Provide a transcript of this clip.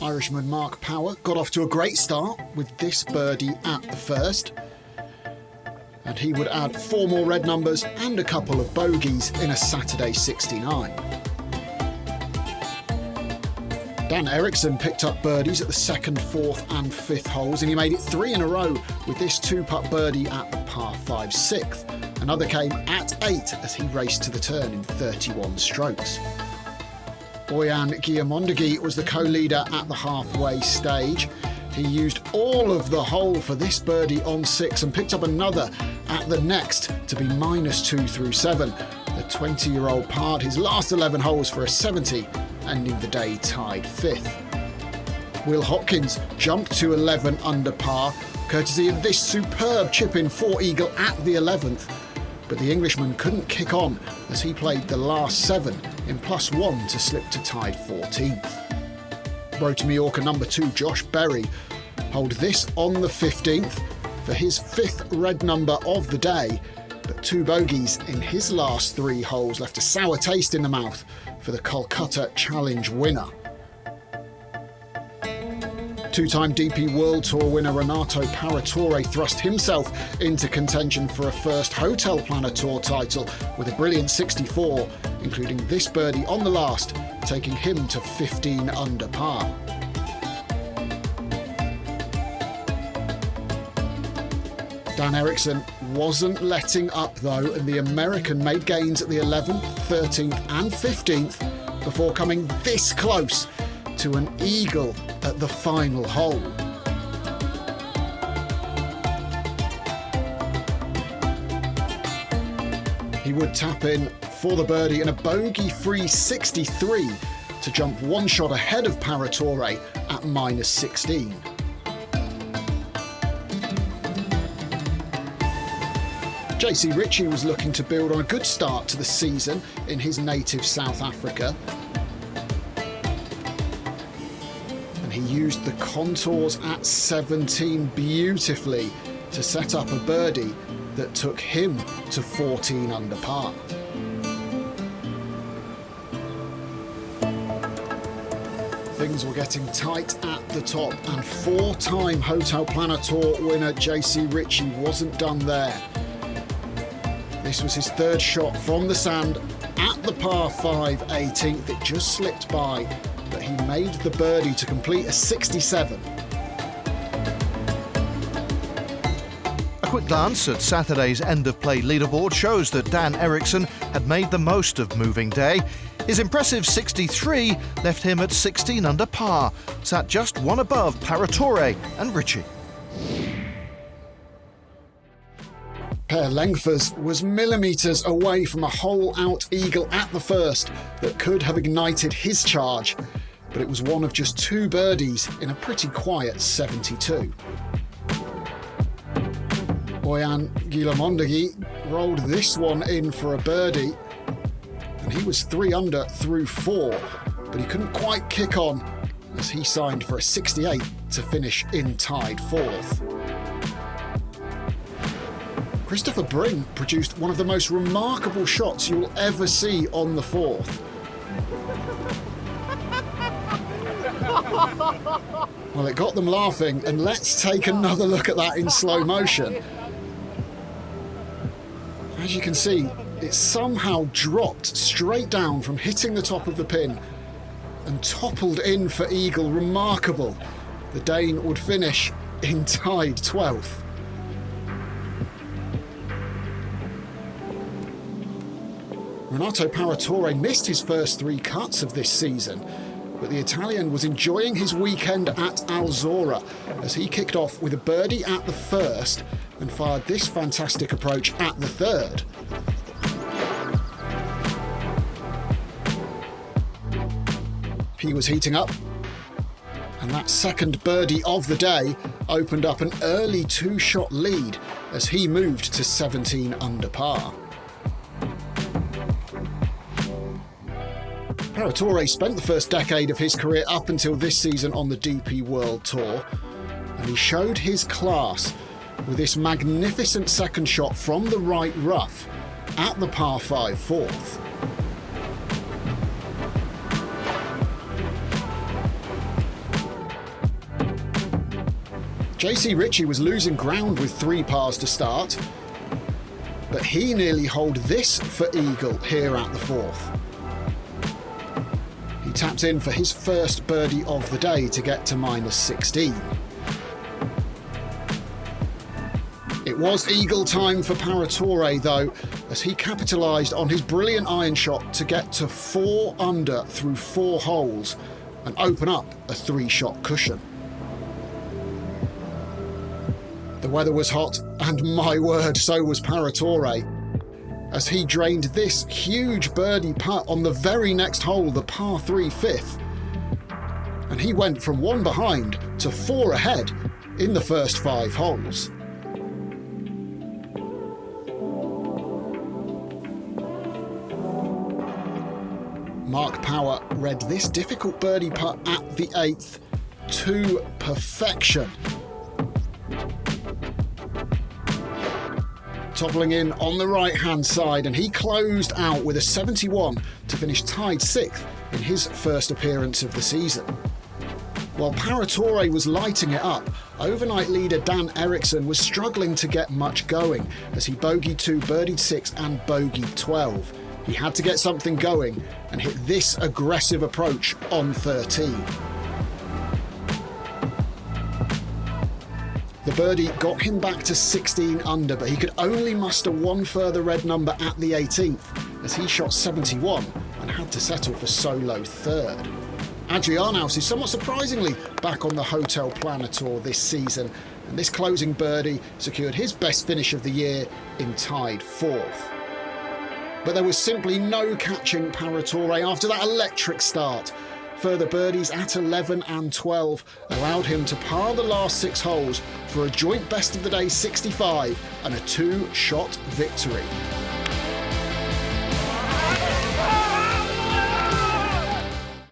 Irishman Mark Power got off to a great start with this birdie at the first, and he would add 4 more red numbers and a couple of bogeys in a Saturday 69. Dan Eriksson picked up birdies at the 2nd, 4th and 5th holes, and he made it 3 in a row with this 2-putt birdie at the par 5 6th. Another came at 8 as he raced to the turn in 31 strokes. Bojan Guillamondagui was the co-leader at the halfway stage. He used all of the hole for this birdie on 6 and picked up another at the next to be -2 through 7. The 20-year-old parred his last 11 holes for a 70, ending the day tied 5th. Will Hopkins jumped to 11 under par, courtesy of this superb chip-in 4-eagle at the 11th, but the Englishman couldn't kick on as he played the last 7 in +1 to slip to tied 14th. Road to Mallorca number 2 Josh Berry holed this on the 15th for his 5th red number of the day, but 2 bogeys in his last 3 holes left a sour taste in the mouth for the Kolkata Challenge winner. 2-time DP World Tour winner Renato Paratore thrust himself into contention for a first Hotel Planner Tour title with a brilliant 64, including this birdie on the last, taking him to 15 under par. Dan Eriksson wasn't letting up though, and the American made gains at the 11th, 13th and 15th before coming this close to an eagle at the final hole. He would tap in for the birdie in a bogey-free 63 to jump 1 shot ahead of Paratore at -16. JC Ritchie was looking to build on a good start to the season in his native South Africa. And he used the contours at 17 beautifully to set up a birdie that took him to 14 under par. Things were getting tight at the top, and 4-time Hotel Planner Tour winner JC Ritchie wasn't done there. This was his 3rd shot from the sand at the par 5 18th. It just slipped by, but he made the birdie to complete a 67. A quick glance at Saturday's end-of-play leaderboard shows that Dan Eriksson had made the most of moving day. His impressive 63 left him at 16 under par, sat just 1 above Paratore and Ritchie. Per Lengfers was millimetres away from a hole-out eagle at the first that could have ignited his charge, but it was one of just 2 birdies in a pretty quiet 72. Bojan Guillamondagui rolled this one in for a birdie, and he was 3 under through 4, but he couldn't quite kick on as he signed for a 68 to finish in tied 4th. Christopher Bring produced one of the most remarkable shots you'll ever see on the 4th. Well, it got them laughing, and let's take another look at that in slow motion. As you can see, it somehow dropped straight down from hitting the top of the pin and toppled in for eagle. Remarkable. The Dane would finish in tied 12th. Renato Paratore missed his first 3 cuts of this season, but the Italian was enjoying his weekend at Alzora as he kicked off with a birdie at the first and fired this fantastic approach at the 3rd. He was heating up, and that 2nd birdie of the day opened up an early 2-shot lead as he moved to 17 under par. Paratore spent the first decade of his career up until this season on the DP World Tour, and he showed his class with this magnificent 2nd shot from the right rough at the par 5 4th. JC Ritchie was losing ground with 3 pars to start, but he nearly holed this for eagle here at the 4th. He tapped in for his first birdie of the day to get to -16. It was eagle time for Paratore though, as he capitalised on his brilliant iron shot to get to 4 under through 4 holes and open up a 3-shot cushion. The weather was hot, and my word, so was Paratore, as he drained this huge birdie putt on the very next hole, the par 3 5th. And he went from 1 behind to 4 ahead in the first 5 holes. Mark Power read this difficult birdie putt at the 8th to perfection. Toppling in on the right-hand side, and he closed out with a 71 to finish tied 6th in his first appearance of the season. While Paratore was lighting it up, overnight leader Dan Ericsson was struggling to get much going as he bogeyed 2, birdied 6 and bogeyed 12. He had to get something going and hit this aggressive approach on 13. The birdie got him back to 16 under, but he could only muster 1 further red number at the 18th as he shot 71 and had to settle for solo 3rd. Adrianaus is somewhat surprisingly back on the Hotel Planner Tour this season, and this closing birdie secured his best finish of the year in tied 4th. But there was simply no catching Paratore after that electric start. Further birdies at 11 and 12 allowed him to par the last 6 holes for a joint best of the day 65 and a 2-shot victory.